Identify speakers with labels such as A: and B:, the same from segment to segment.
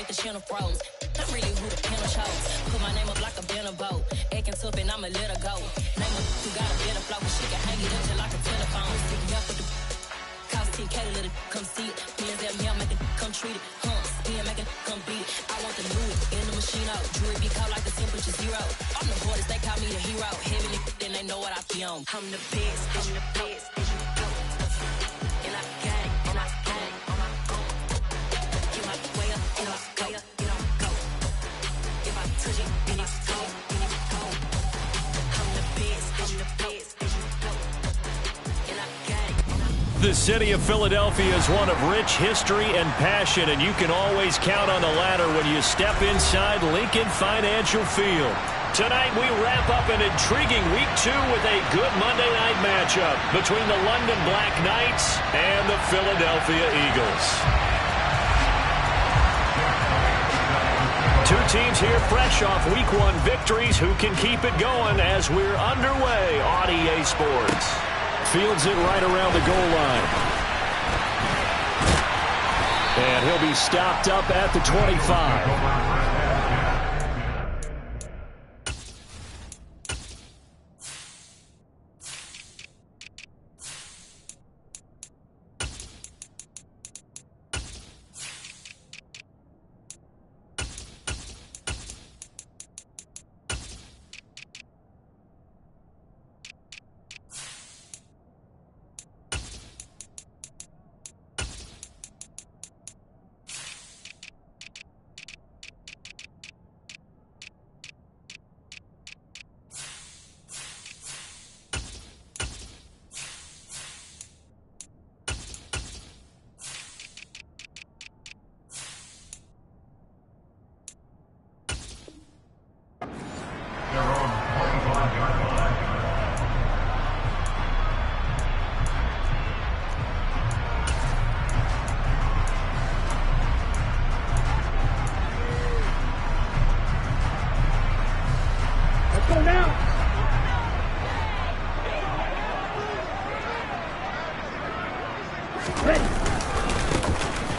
A: make the channel froze. I'm really who the piano shows. Put my name up like a banner boat. Acting tough and I'ma let her go. Name her who got a better flow, but she can hang it up just like a telephone. Stick me up with the cost 10K to let it come see it. Me and make it come treat it. Me and make it come beat it. I want the new in the machine out. Jewelry be cold like the temperature 0. I'm the hardest, they call me the hero. Heavenly, then they know what I be on. I'm the best, I'm the best, and you go. And I got it, and I got it on my own. Get my way up, get off, way up, get on, go. If I touch it, then it's cold, then it's cold. I'm the best, and you go. And I got it, and I
B: The city of Philadelphia is one of rich history and passion, and you can always count on the latter when you step inside Lincoln Financial Field. Tonight, we wrap up an intriguing Week 2 with a good Monday night matchup between the London Black Knights and the Philadelphia Eagles. Two teams here fresh off Week 1 victories who can keep it going as we're underway on EA Sports. Fields it right around the goal line. And he'll be stopped up at the 25.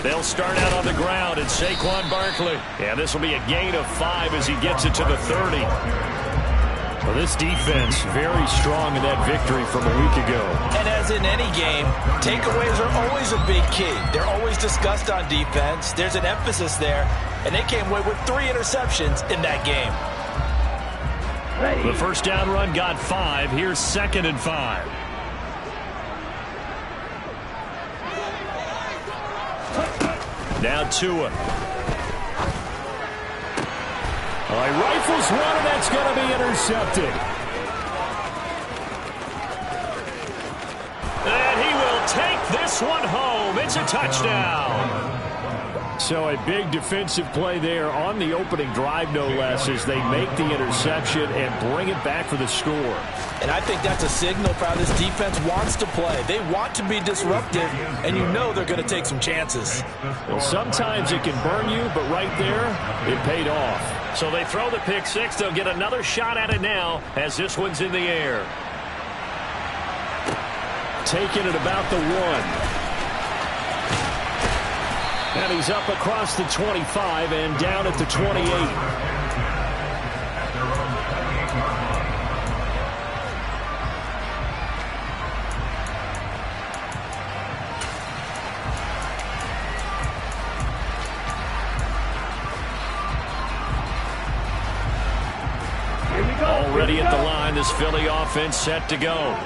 B: They'll start out on the ground at Saquon Barkley. And this will be a gain of 5 as he gets it to the 30. Well, this defense very strong in that victory from a week ago.
C: And as in any game, takeaways are always a big key. They're always discussed on defense. There's an emphasis there. And they came away with 3 interceptions in that game.
B: The first down run got 5. Here's 2nd and 5. Now Tua. He rifles one, and that's going to be intercepted. And he will take this one home. It's a touchdown. So a big defensive play there on the opening drive, no less, as they make the interception and bring it back for the score.
C: And I think that's a signal for how this defense wants to play. They want to be disruptive, and you know they're going to take some chances.
B: Well, sometimes it can burn you, but right there, it paid off. So they throw the pick six. They'll get another shot at it now as this one's in the air. Taking it about the 1. And he's up across the 25 and down at the 28. Already at the line, this Philly offense set to go.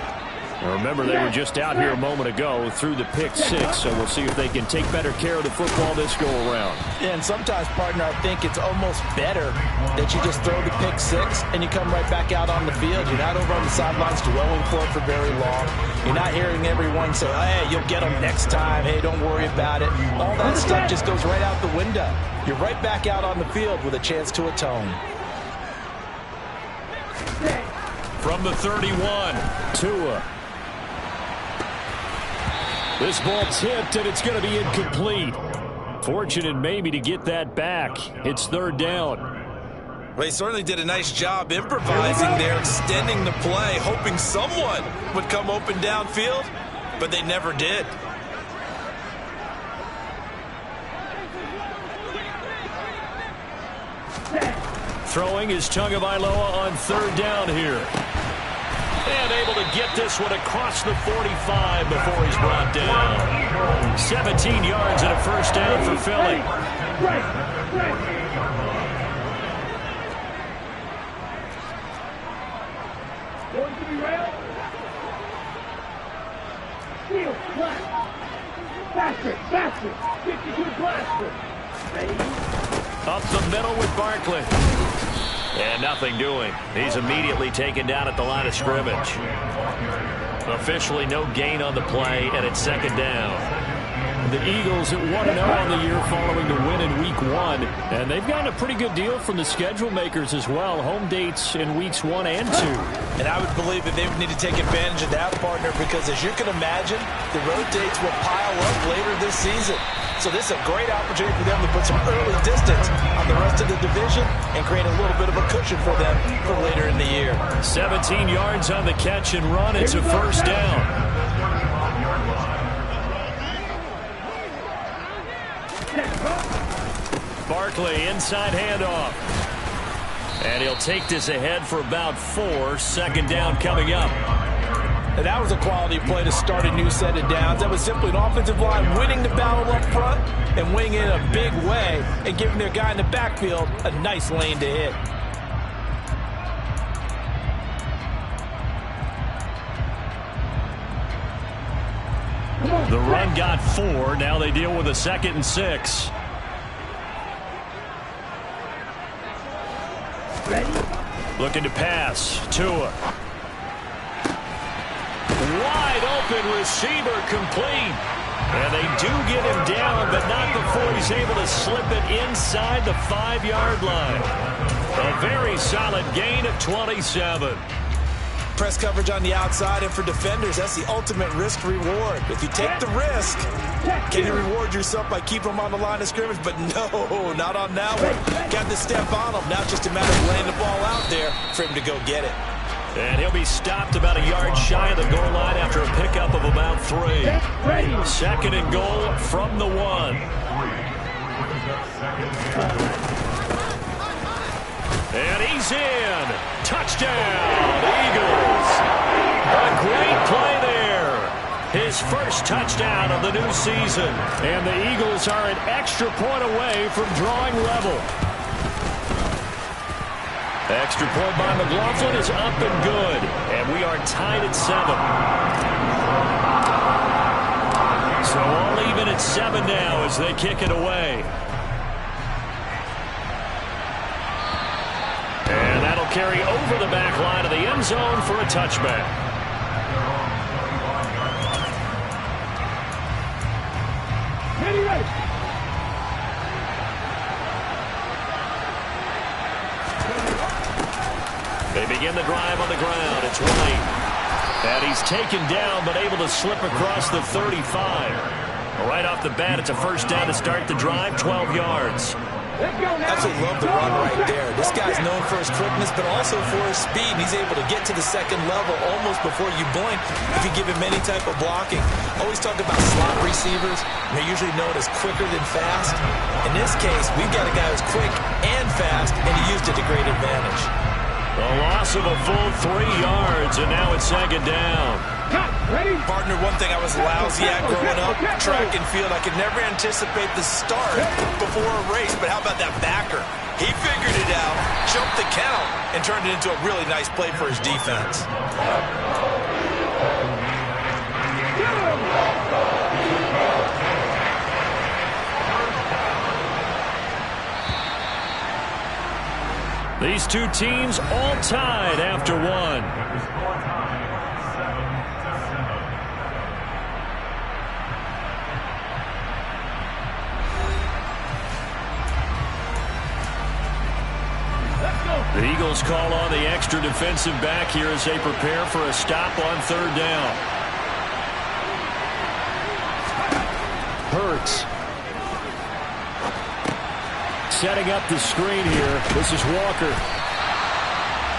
B: Now remember, they were just out here a moment ago through the pick six, so we'll see if they can take better care of the football this go-around.
C: Yeah, and sometimes, partner, I think it's almost better that you just throw the pick six and you come right back out on the field. You're not over on the sidelines dwelling for it for very long. You're not hearing everyone say, hey, you'll get them next time. Hey, don't worry about it. All that stuff just goes right out the window. You're right back out on the field with a chance to atone.
B: From the 31, Tua. This ball tipped, and it's going to be incomplete. Fortunate maybe to get that back. It's 3rd down.
C: Well, he certainly did a nice job improvising there, extending the play, hoping someone would come open downfield, but they never did.
B: Throwing is Tagovailoa on third down here. And able to get this one across the 45 before he's brought down. 17 yards and a first down for Philly. Up the middle with Barkley. And nothing doing. He's immediately taken down at the line of scrimmage. Officially no gain on the play, and it's second down. The Eagles at 1-0 on the year following the win in Week 1. And they've gotten a pretty good deal from the schedule makers as well. Home dates in Weeks 1 and 2.
C: And I would believe that they would need to take advantage of that, partner, because as you can imagine, the road dates will pile up later this season. So this is a great opportunity for them to put some early distance on the rest of the division and create a little bit of a cushion for them for later in the year.
B: 17 yards on the catch and run. It's a first down. Barkley, inside handoff. And he'll take this ahead for about 4. Second down coming up.
C: And that was a quality play to start a new set of downs. That was simply an offensive line winning the battle up front and winning it in a big way and giving their guy in the backfield a nice lane to hit.
B: The run got 4. Now they deal with a 2nd and 6. Looking to pass. Tua. Wide open receiver complete. And they do get him down, but not before he's able to slip it inside the 5-yard line. A very solid gain of 27.
C: Press coverage on the outside, and for defenders, that's the ultimate risk-reward. If you take the risk, can you reward yourself by keeping them on the line of scrimmage? But no, not on that one. Got the step on him. Now it's just a matter of laying the ball out there for him to go get it.
B: And he'll be stopped about a yard shy of the goal line after a pickup of about 3. 2nd and goal from the 1. And he's in. Touchdown, Eagles. A great play there. His first touchdown of the new season. And the Eagles are an extra point away from drawing level. Extra point by McLaughlin is up and good. And we are tied at 7. So all even at 7 now as they kick it away. And that'll carry over the back line of the end zone for a touchback. They begin the drive on the ground. It's White. And he's taken down but able to slip across the 35. Right off the bat, it's a first down to start the drive, 12 yards.
C: Absolutely love the run right there. This guy's known for his quickness, but also for his speed. And he's able to get to the second level almost before you blink if you give him any type of blocking. Always talk about slot receivers. They're usually known as quicker than fast. In this case, we've got a guy who's quick and fast, and he used it to great advantage.
B: A loss of a full 3 yards, and now it's second down.
C: Partner, one thing I was lousy at growing up, track and field, I could never anticipate the start before a race, but how about that backer? He figured it out, jumped the count, and turned it into a really nice play for his defense.
B: These two teams all tied after 1. The Eagles call on the extra defensive back here as they prepare for a stop on third down. Hurts. Setting up the screen here. This is Walker.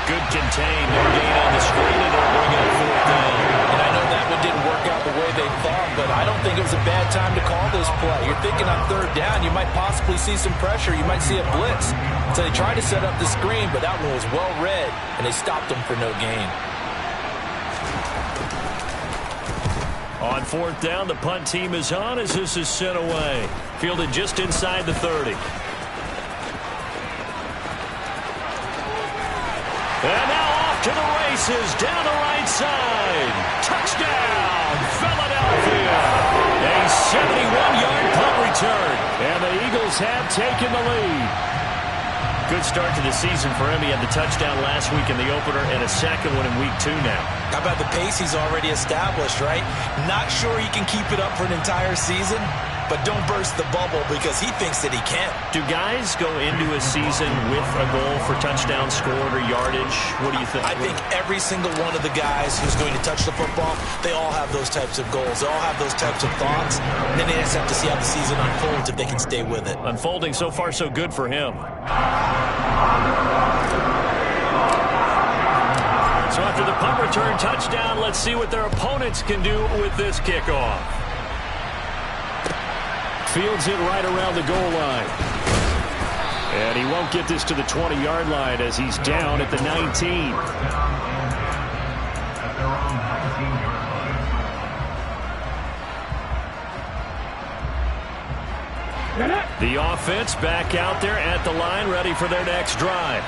B: Good contain. No gain on the screen, and they'll bring it up fourth down.
C: And I know that one didn't work out the way they thought, but I don't think it was a bad time to call this play. You're were thinking on third down, you might possibly see some pressure. You might see a blitz. So they tried to set up the screen, but that one was well read, and they stopped them for no gain.
B: On fourth down, the punt team is on as this is sent away. Fielded just inside the 30. And now off to the races, down the right side. Touchdown, Philadelphia. A 71-yard punt return. And the Eagles have taken the lead. Good start to the season for him. He had the touchdown last week in the opener and a second one in week 2 now.
C: How about the pace he's already established, right? Not sure he can keep it up for an entire season, but don't burst the bubble because he thinks that he can.
B: Do guys go into a season with a goal for touchdown scored or yardage? What do you think?
C: I think every single one of the guys who's going to touch the football, they all have those types of goals. They all have those types of thoughts. And then they just have to see how the season unfolds if they can stay with it.
B: Unfolding so far so good for him. So after the punt return touchdown, let's see what their opponents can do with this kickoff. Fields it right around the goal line. And he won't get this to the 20-yard line as he's down at the 19. The offense back out there at the line, ready for their next drive.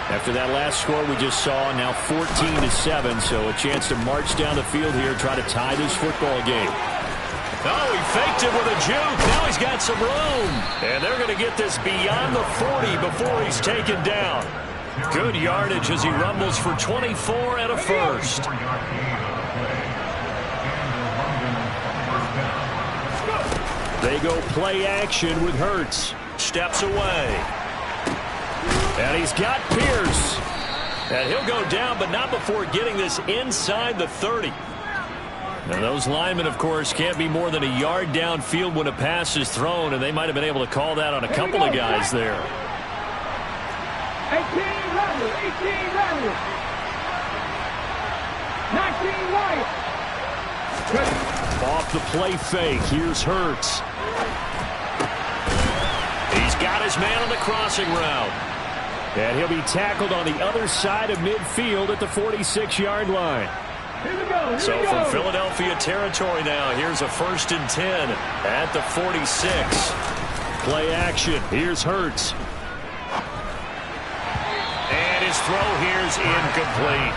B: After that last score we just saw, now 14-7, so a chance to march down the field here, try to tie this football game. Oh, he faked it with a juke. Now he's got some room. And they're going to get this beyond the 40 before he's taken down. Good yardage as he rumbles for 24 and a first. They go play action with Hurts. Steps away. And he's got Pierce. And he'll go down, but not before getting this inside the 30. Now, those linemen, of course, can't be more than a yard downfield when a pass is thrown, and they might have been able to call that on a couple of guys there.
D: 18 right. 19 right.
B: Off the play fake, here's Hurts. He's got his man on the crossing route. And he'll be tackled on the other side of midfield at the 46-yard line. So from Philadelphia territory now, here's a 1st and 10 at the 46. Play action. Here's Hurts. And his throw here's incomplete.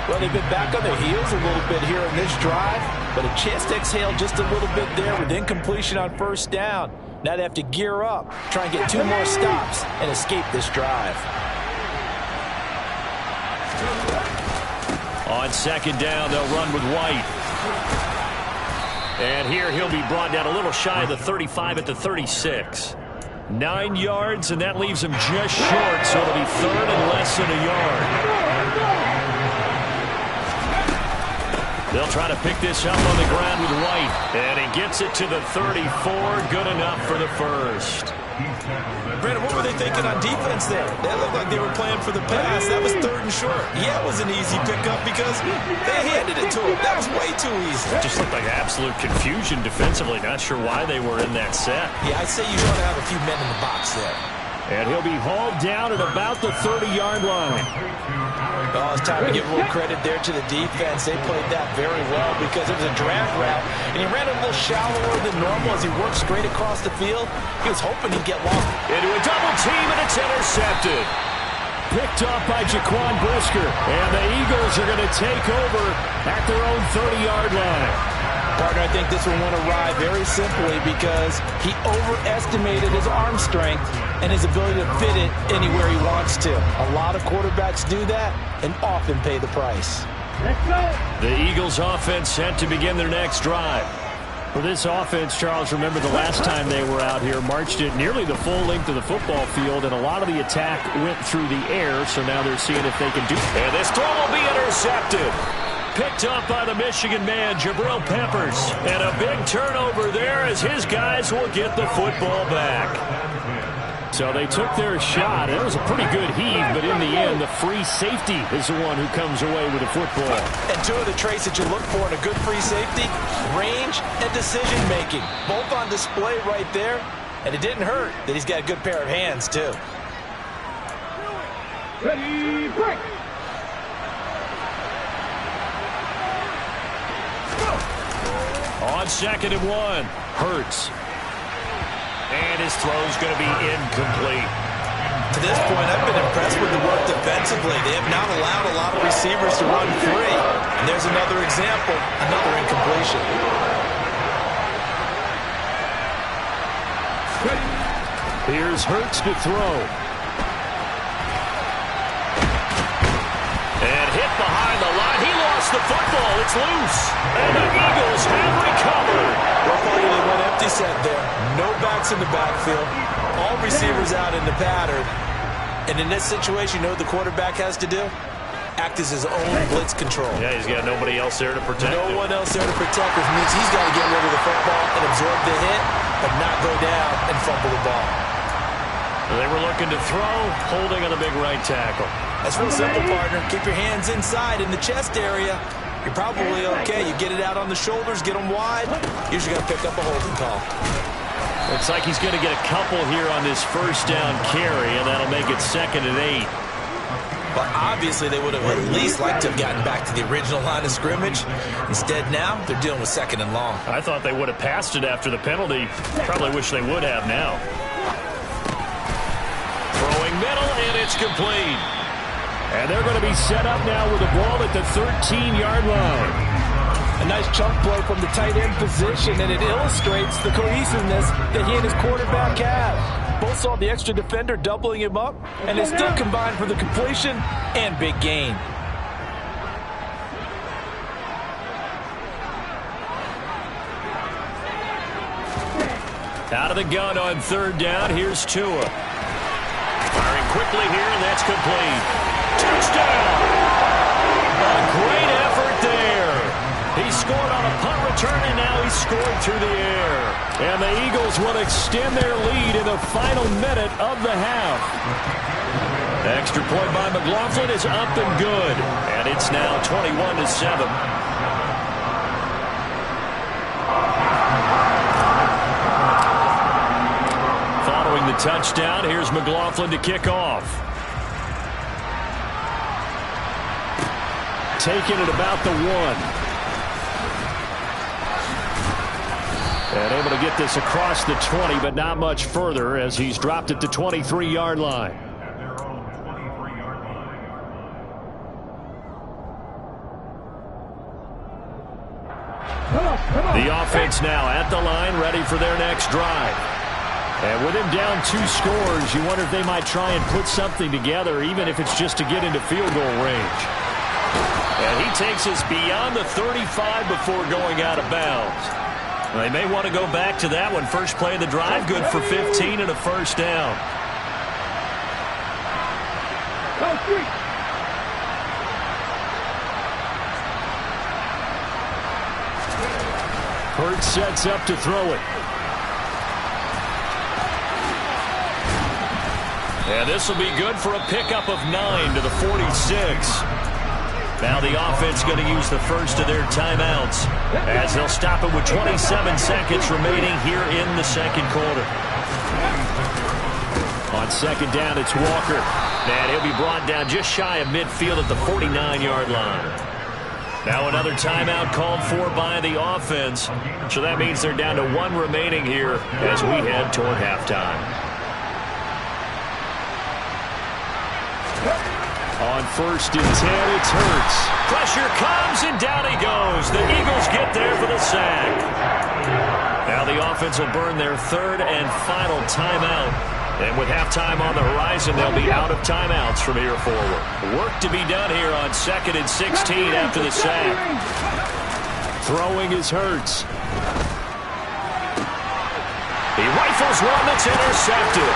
C: Well, they've been back on their heels a little bit here in this drive, but a chance to exhale just a little bit there with incompletion on first down. Now they have to gear up, try and get 2 more stops, and escape this drive.
B: On second down, they'll run with White. And here he'll be brought down a little shy of the 35 at the 36. 9 yards, and that leaves him just short, so it'll be 3rd and less than a yard. They'll try to pick this up on the ground with White. And he gets it to the 34. Good enough for the first.
C: Brandon, what were they thinking on defense there? That looked like they were playing for the pass. That was 3rd and short. Yeah, it was an easy pickup because they handed it to him. That was way too easy.
B: Just looked like absolute confusion defensively. Not sure why they were in that set.
C: Yeah, I'd say you want to have a few men in the box there.
B: And he'll be hauled down at about the 30-yard line.
C: Oh, it's time to give a little credit there to the defense. They played that very well because it was a drag route, and he ran a little shallower than normal as he worked straight across the field. He was hoping he'd get lost.
B: Into a double team, and it's intercepted. Picked off by Jaquan Brisker, and the Eagles are going to take over at their own 30-yard line.
C: Partner, I think this one went awry very simply because he overestimated his arm strength and his ability to fit it anywhere he wants to. A lot of quarterbacks do that and often pay the price.
D: Let's go.
B: The Eagles offense set to begin their next drive. For this offense, Charles, remember the last time they were out here, marched it nearly the full length of the football field, and a lot of the attack went through the air, so now they're seeing if they can do it. And this throw will be intercepted. Picked up by the Michigan man, Jabril Peppers. And a big turnover there as his guys will get the football back. So they took their shot. It was a pretty good heave, but in the end, the free safety is the one who comes away with the football.
C: And two of the traits that you look for in a good free safety, range and decision-making. Both on display right there, and it didn't hurt that he's got a good pair of hands, too.
D: Ready, break.
B: On 2nd and 1, Hurts. And his throw's going to be incomplete.
C: To this point, I've been impressed with the work defensively. They have not allowed a lot of receivers to run free. And there's another example, another incompletion.
B: Here's Hurts to throw. And hit behind the line. He lost the football. It's loose. And the Eagles have recovered.
C: Well, finally, one empty set there. No backs in the backfield. All receivers out in the pattern. And in this situation, you know what the quarterback has to do? Act as his own blitz control.
B: Yeah, he's got nobody else there to protect him.
C: No one else there to protect, which means he's got to get rid of the football and absorb the hit, but not go down and fumble the ball.
B: They were looking to throw, holding on the big right tackle.
C: That's real simple, partner. Keep your hands inside in the chest area. You're probably okay. You get it out on the shoulders, get them wide. Usually going to pick up a holding call.
B: Looks like he's going to get a couple here on this first down carry, and that'll make it 2nd and 8.
C: But obviously they would have at least liked to have gotten back to the original line of scrimmage. Instead now, they're dealing with 2nd and long.
B: I thought they would have passed it after the penalty. Probably wish they would have now. Throwing middle, and it's complete. And they're going to be set up now with the ball at the 13-yard line.
C: A nice chunk play from the tight end position, and it illustrates the cohesiveness that he and his quarterback have. Both saw the extra defender doubling him up, and they still combined for the completion and big gain.
B: Out of the gun on 3rd down, here's Tua. Firing quickly here, and that's complete. Touchdown! A great effort there. He scored on a punt return, and now he's scored through the air. And the Eagles will extend their lead in the final minute of the half. Extra point by McLaughlin is up and good. And it's now 21-7. Following the touchdown, here's McLaughlin to kick off. Taking it about the 1. And able to get this across the 20, but not much further as he's dropped at the 23-yard line. The offense now at the line, ready for their next drive. And with him down 2 scores, you wonder if they might try and put something together, even if it's just to get into field goal range. And he takes us beyond the 35 before going out of bounds. They may want to go back to that one. First play of the drive, good for 15 and a first down. Hurts sets up to throw it. And this will be good for a pickup of 9 to the 46. Now the offense going to use the first of their timeouts as they'll stop it with 27 seconds remaining here in the second quarter. On 2nd down, it's Walker. And he'll be brought down just shy of midfield at the 49-yard line. Now another timeout called for by the offense. So that means they're down to 1 remaining here as we head toward halftime. On 1st and 10, it's Hurts. Pressure comes, and down he goes. The Eagles get there for the sack. Now the offense will burn their 3rd and final timeout. And with halftime on the horizon, they'll be out of timeouts from here forward. Work to be done here on 2nd and 16 after the sack. Throwing is Hurts. He rifles one that's intercepted.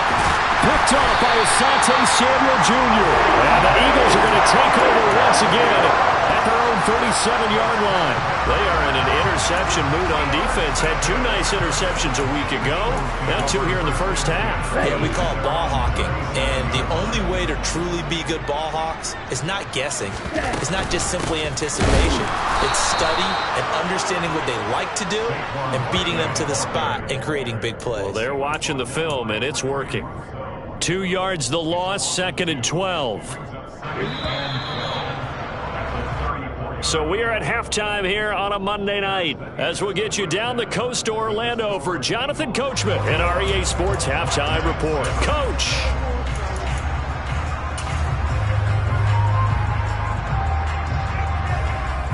B: Picked off by Asante Samuel Jr. And the Eagles are going to take over once again at their own 37-yard line. They are in an interception mood on defense. Had 2 nice interceptions a week ago. Now 2 here in the first half.
C: Yeah, we call it ball hawking. And the only way to truly be good ball hawks is not guessing. It's not just simply anticipation. It's study and understanding what they like to do and beating them to the spot and creating big plays.
B: Well, they're watching the film, and it's working. 2 yards the loss, 2nd and 12. So we are at halftime here on a Monday night as we'll get you down the coast to Orlando for Jonathan Coachman and REA Sports Halftime Report. Coach!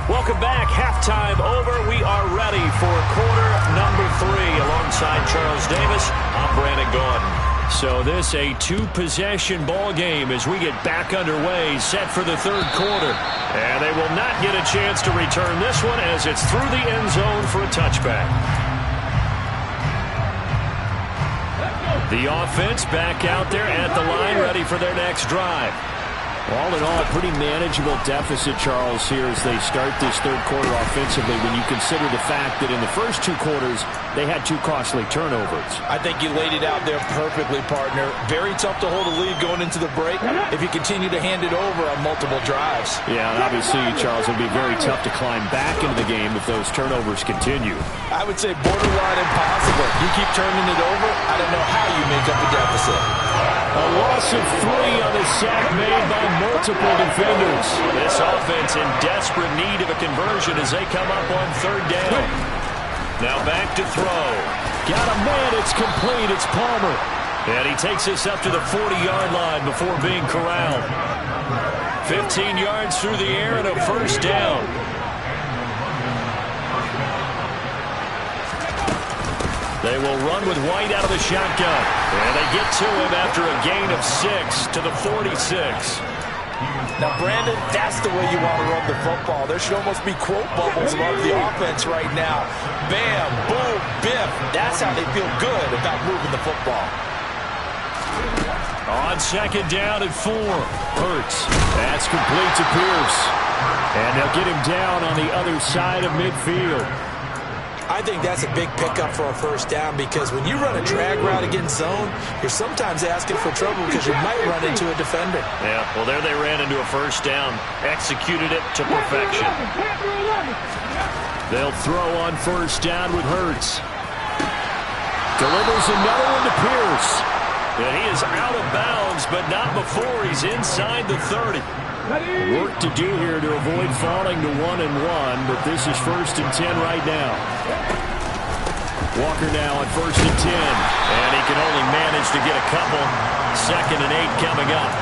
B: Welcome back. Halftime over. We are ready for quarter number 3 alongside Charles Davis. I'm Brandon Gaudin. So this a 2-possession ball game as we get back underway, set for the 3rd quarter. And they will not get a chance to return this one as it's through the end zone for a touchback. The offense back out there at the line, ready for their next drive. All in all, pretty manageable deficit, Charles, here as they start this 3rd quarter offensively when you consider the fact that in the first 2 quarters, they had 2 costly turnovers.
C: I think you laid it out there perfectly, partner. Very tough to hold a lead going into the break if you continue to hand it over on multiple drives.
B: Yeah, and obviously, Charles, it would be very tough to climb back into the game if those turnovers continue.
C: I would say borderline impossible. You keep turning it over, I don't know how you make up a deficit.
B: A loss of 3 on a sack made by multiple defenders. This offense in desperate need of a conversion as they come up on 3rd down. Now back to throw. Got a man, it's complete, it's Palmer. And he takes us up to the 40-yard line before being corralled. 15 yards through the air and a 1st down. They will run with White out of the shotgun. And they get to him after a gain of 6 to the 46.
C: Now, Brandon, that's the way you want to run the football. There should almost be quote bubbles above the offense right now. Bam, boom, biff. That's how they feel good about moving the football.
B: On 2nd down and 4. Hurts. That's complete to Pierce. And they'll get him down on the other side of midfield.
C: I think that's a big pickup for a 1st down because when you run a drag route against zone, you're sometimes asking for trouble because you might run into a defender.
B: Yeah, well, there they ran into a 1st down, executed it to perfection. They'll throw on 1st down with Hurts. Delivers another one to Pierce. And he is out of bounds, but not before he's inside the 30. Work to do here to avoid falling to 1-1, but this is 1st and 10 right now. Walker now on 1st and 10, and he can only manage to get a couple. 2nd and 8 coming up.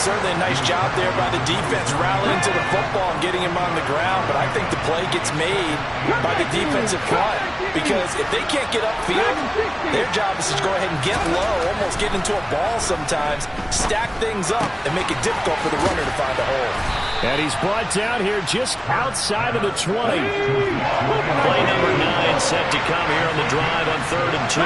C: Certainly a nice job there by the defense rallying to the football and getting him on the ground, but I think the play gets made by the defensive front because if they can't get upfield, their job is to go ahead and get low, almost get into a ball sometimes, stack things up, and make it difficult for the runner to find a hole.
B: And he's brought down here just outside of the 20. Play number 9 set to come here on the drive on 3rd and 2.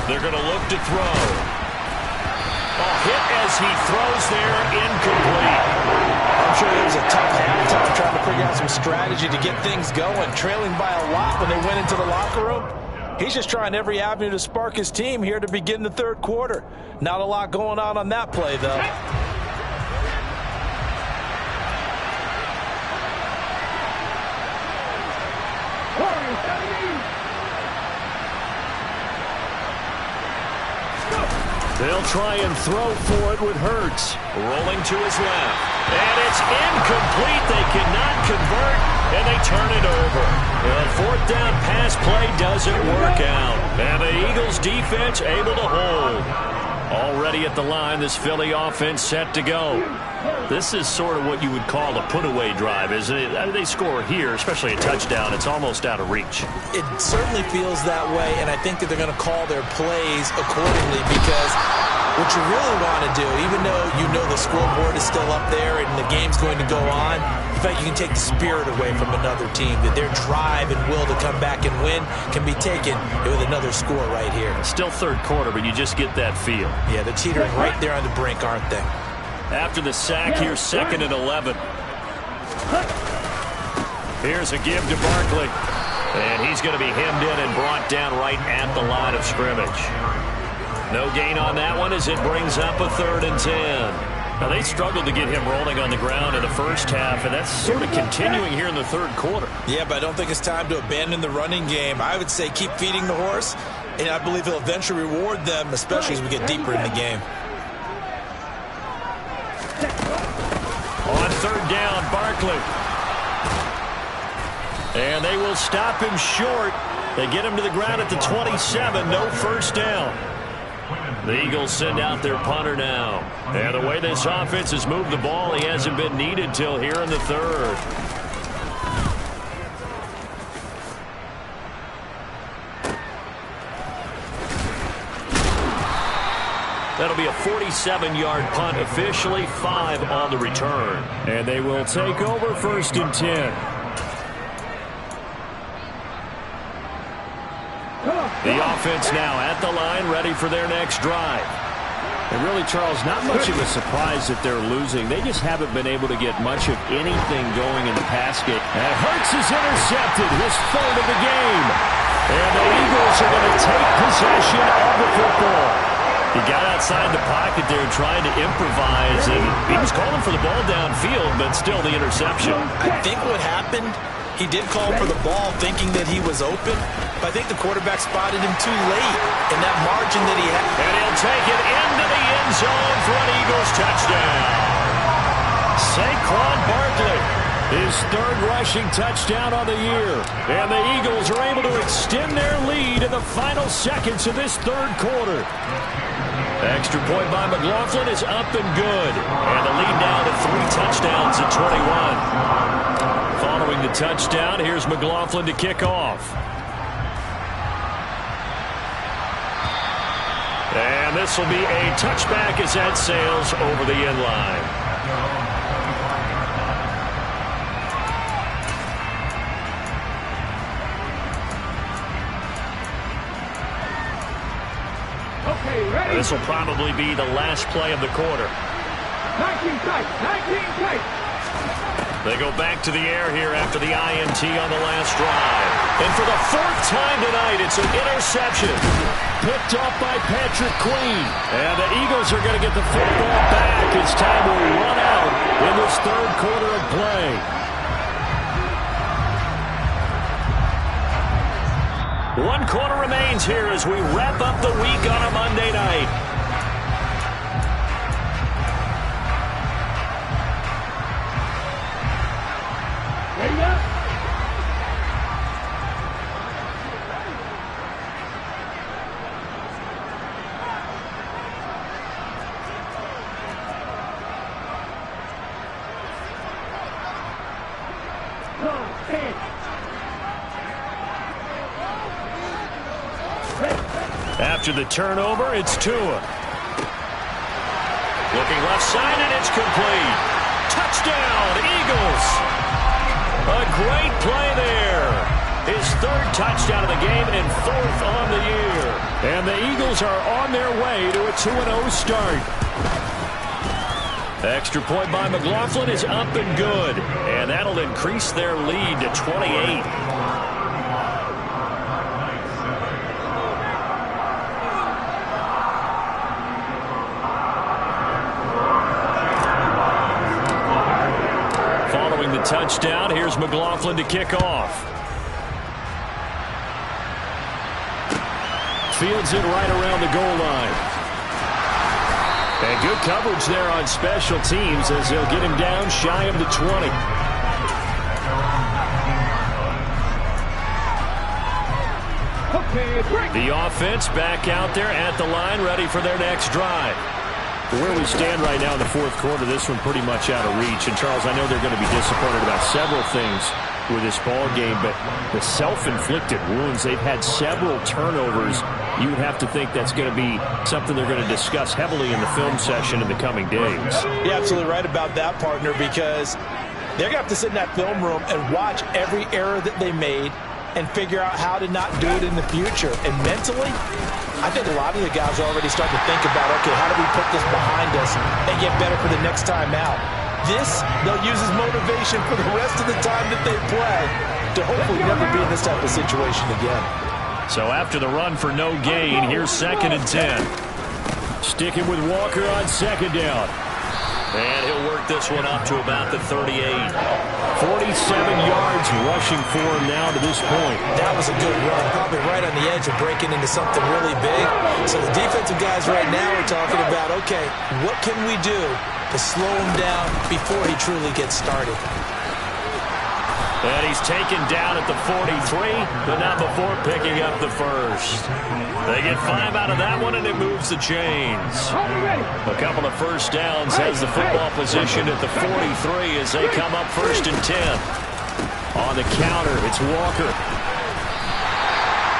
B: They're going to look to throw. A hit as he throws there, incomplete.
C: I'm sure it was a tough halftime trying to figure out some strategy to get things going. Trailing by a lot when they went into the locker room. He's just trying every avenue to spark his team here to begin the 3rd quarter. Not a lot going on that play, though.
B: They'll try and throw for it with Hurts. Rolling to his left. And it's incomplete. They cannot convert, and they turn it over. The 4th down pass play doesn't work out. And the Eagles defense able to hold. Already at the line, this Philly offense set to go. This is sort of what you would call a put-away drive, isn't it? I mean, they score here, especially a touchdown. It's almost out of reach.
C: It certainly feels that way, and I think that they're going to call their plays accordingly because What you really want to do, even though you know the scoreboard is still up there and the game's going to go on, you feel like you can take the spirit away from another team, that their drive and will to come back and win can be taken with another score right here.
B: Still third quarter, but you just get that feel.
C: Yeah, they're teetering right there on the brink, aren't they?
B: After the sack, here's 2nd and 11. Here's a give to Barkley. And he's going to be hemmed in and brought down right at the line of scrimmage. No gain on that one as it brings up a 3rd and 10. Now, they struggled to get him rolling on the ground in the first half, and that's sort of continuing here in the third quarter.
C: Yeah, but I don't think it's time to abandon the running game. I would say keep feeding the horse, and I believe he'll eventually reward them, especially as we get deeper in the game.
B: On 3rd down, Barkley. And they will stop him short. They get him to the ground at the 27. No first down. The Eagles send out their punter now. And the way this offense has moved the ball, he hasn't been needed till here in the 3rd. That'll be a 47-yard punt, officially 5 on the return. And they will take over 1st and 10. The offense now at the line, ready for their next drive.
E: And really, Charles, not much of a surprise that they're losing. They just haven't been able to get much of anything going in the pass game.
B: And Hurts is intercepted, his 3rd of the game. And the Eagles are going to take possession of the football. He got outside the pocket there trying to improvise, and he was calling for the ball downfield, but still the interception.
C: I think what happened, he did call for the ball thinking that he was open, but I think the quarterback spotted him too late in that margin that he had.
B: And he'll take it into the end zone for an Eagles touchdown. Saquon Barkley, his 3rd rushing touchdown on the year. And the Eagles are able to extend their lead in the final seconds of this 3rd quarter. Extra point by McLaughlin is up and good. And the lead now to 3 touchdowns at 21. Following the touchdown, here's McLaughlin to kick off. And this will be a touchback as that sails over the end line.
D: Okay, ready?
B: This will probably be the last play of the quarter.
D: 19 tight, 19 tight.
B: They go back to the air here after the INT on the last drive. And for the 4th time tonight, it's an interception. Picked off by Patrick Queen. And the Eagles are going to get the football back as time will run out in this 3rd quarter of play. One quarter remains here as we wrap up the week on a Monday night.
D: Ready up.
B: After the turnover, it's Tua. Looking left side, and it's complete. Touchdown, Eagles. A great play there. His 3rd touchdown of the game and 4th on the year. And the Eagles are on their way to a 2-0 start. Extra point by McLaughlin is up and good. And that'll increase their lead to 28. Touchdown. Here's McLaughlin to kick off. Fields it right around the goal line. And good coverage there on special teams as they'll get him down shy of the 20. The offense back out there at the line, ready for their next drive. Where we stand right now in the 4th quarter, this one pretty much out of reach. And, Charles, I know they're going to be disappointed about several things.
E: with this ball game, but the self-inflicted wounds, they've had several turnovers. You would have to think that's going to be something they're going to discuss heavily in the film session in the coming days.
C: You're absolutely right about that, partner, because they're going to have to sit in that film room and watch every error that they made and figure out how to not do it in the future. And mentally, I think a lot of the guys are already starting to think about, okay, how do we put this behind us and get better for the next time out? This, they'll use as motivation for the rest of the time that they play to hopefully never be in this type of situation again.
B: So after the run for no gain, here's 2nd and 10.
E: Sticking with Walker on 2nd down.
B: And he'll work this one up to about the 38.
E: 47 yards rushing for him now to this point.
C: That was a good run, probably right on the edge of breaking into something really big. So the defensive guys right now are talking about, okay, what can we do to slow him down before he truly gets started?
B: And he's taken down at the 43, but not before picking up the first. They get 5 out of that one, and it moves the chains. A couple of first downs has the football position at the 43 as they come up 1st and 10.
E: On the counter, it's Walker.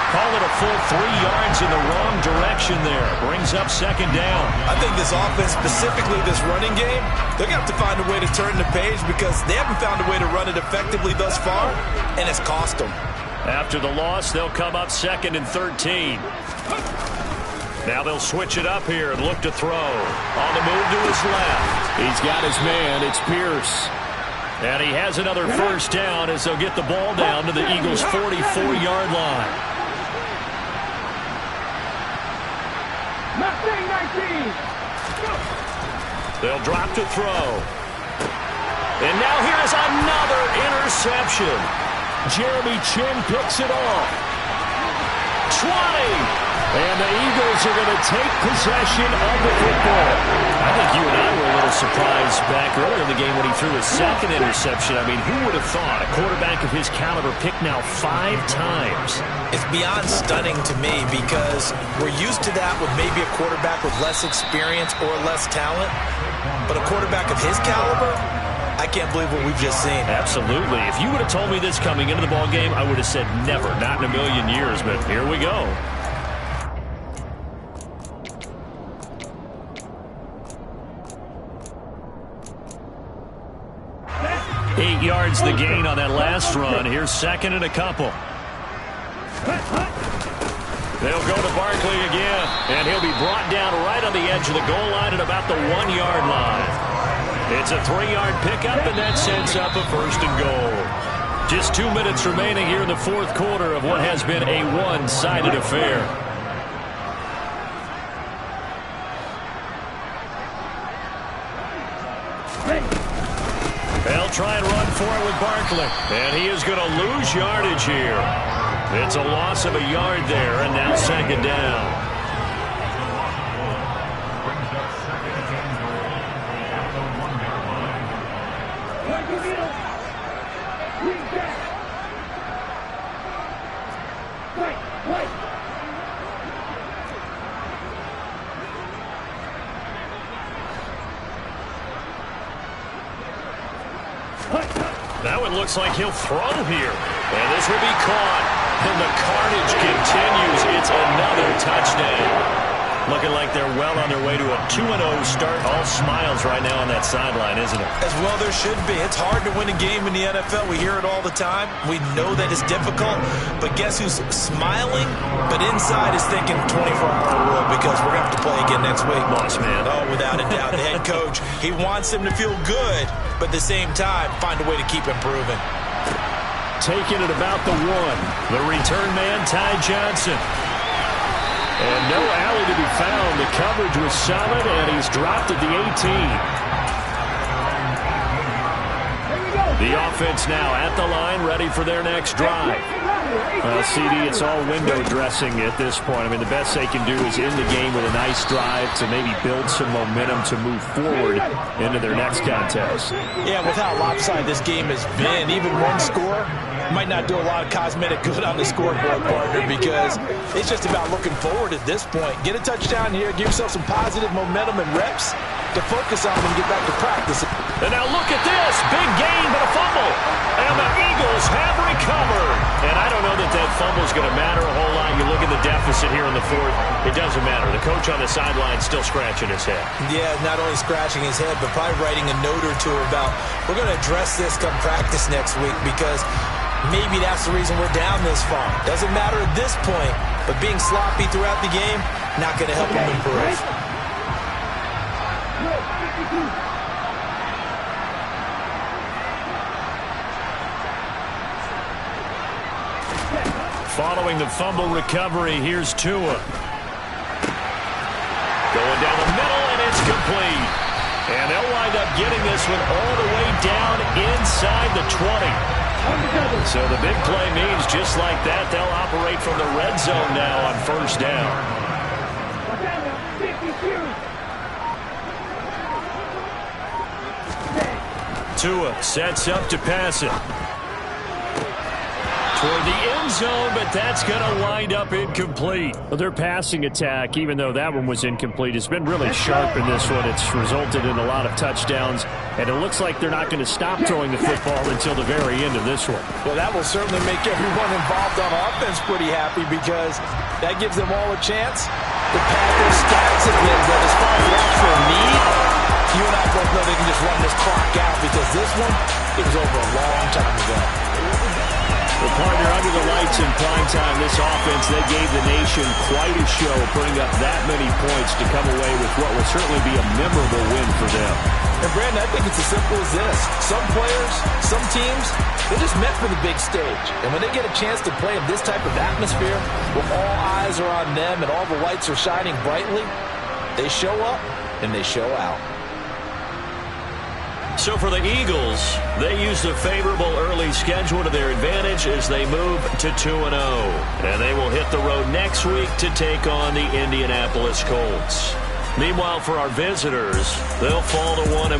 B: Call it a full 3 yards in the wrong direction there. Brings up 2nd down.
C: I think this offense, specifically this running game, they're going to have to find a way to turn the page because they haven't found a way to run it effectively thus far, and it's cost them.
B: After the loss, they'll come up 2nd and 13. Now they'll switch it up here and look to throw. On the move to his left.
E: He's got his man. It's Pierce.
B: And he has another first down as they'll get the ball down to the Eagles' 44-yard line. They'll drop to throw. And now here's another interception.
E: Jeremy Chinn picks it off.
B: 20.
E: And the Eagles are going to take possession of the football.
B: I think you and I were a little surprised back earlier in the game when he threw his 2nd interception. I mean, who would have thought a quarterback of his caliber picked now 5 times?
C: It's beyond stunning to me because we're used to that with maybe a quarterback with less experience or less talent. But a quarterback of his caliber, I can't believe what we've just seen.
B: Absolutely. If you would have told me this coming into the ball game, I would have said never, not in a million years. But here we go. Eight yards the gain on that last run. Here's 2nd and a couple. They'll go to Barkley again, and he'll be brought down right on the edge of the goal line at about the 1-yard line. It's a 3-yard pickup, and that sets up a 1st and goal. Just 2 minutes remaining here in the 4th quarter of what has been a one-sided affair. They'll try and run for it with Barkley. And he is going to lose yardage here. It's a loss of a yard there, and now 2nd down. Now it looks like he'll throw here. And this will be caught. And the carnage continues. It's another touchdown. Looking like they're well on their way to a 2-0 start. All smiles right now on that sideline, isn't it?
C: As well there should be. It's hard to win a game in the NFL. We hear it all the time. We know that it's difficult. But guess who's smiling? But inside is thinking 24-hour rule because we're going to have to play again next week.
B: Boss man.
C: Oh, without a doubt. The head coach, he wants them to feel good, but at the same time, find a way to keep improving.
E: Taking it about the 1.
B: The return man, Ty Johnson.
E: And no alley to be found. The coverage was solid, and he's dropped at the 18. The offense now at the line, ready for their next drive. Well, CD, it's all window dressing at this point. I mean, the best they can do is end the game with a nice drive to maybe build some momentum to move forward into their next contest.
C: Yeah, with how lopsided this game has been, even one score might not do a lot of cosmetic good on the scoreboard, partner, because it's just about looking forward at this point. Get a touchdown here, give yourself some positive momentum and reps, to focus on and get back to practice.
B: And now look at this. Big gain, but a fumble. And the Eagles have recovered. And I don't know that that fumble is going to matter a whole lot. You look at the deficit here in the fourth. It doesn't matter. The coach on the sideline still scratching his head.
C: Yeah, not only scratching his head, but probably writing a note or two about, we're going to address this come practice next week, because maybe that's the reason we're down this far. Doesn't matter at this point, but being sloppy throughout the game, not going to help him improve.
B: Following the fumble recovery, here's Tua. Going down the middle, and it's complete. And they'll wind up getting this one all the way down inside the 20. So the big play means just like that, they'll operate from the red zone now on first down. Tua sets up to pass it toward the end zone, but that's going to wind up incomplete.
E: Well, their passing attack, even though that one was incomplete, has been really sharp in this one. It's resulted in a lot of touchdowns, and it looks like they're not going to stop throwing the football until the very end of this one.
C: Well, that will certainly make everyone involved on offense pretty happy, because that gives them all a chance. The Packers stacks it, but as far as the actual need, you and I both know they can just run this clock out, because this one, it was over a long time ago.
E: Well, partner, under the lights in primetime, this offense, they gave the nation quite a show, putting up that many points to come away with what will certainly be a memorable win for them.
C: And, Brandon, I think it's as simple as this. Some players, some teams, they're just meant for the big stage. And when they get a chance to play in this type of atmosphere, where all eyes are on them and all the lights are shining brightly, they show up and they show out.
B: So for the Eagles, they used a favorable early schedule to their advantage as they move to 2-0. And they will hit the road next week to take on the Indianapolis Colts. Meanwhile, for our visitors, they'll fall to 1-1.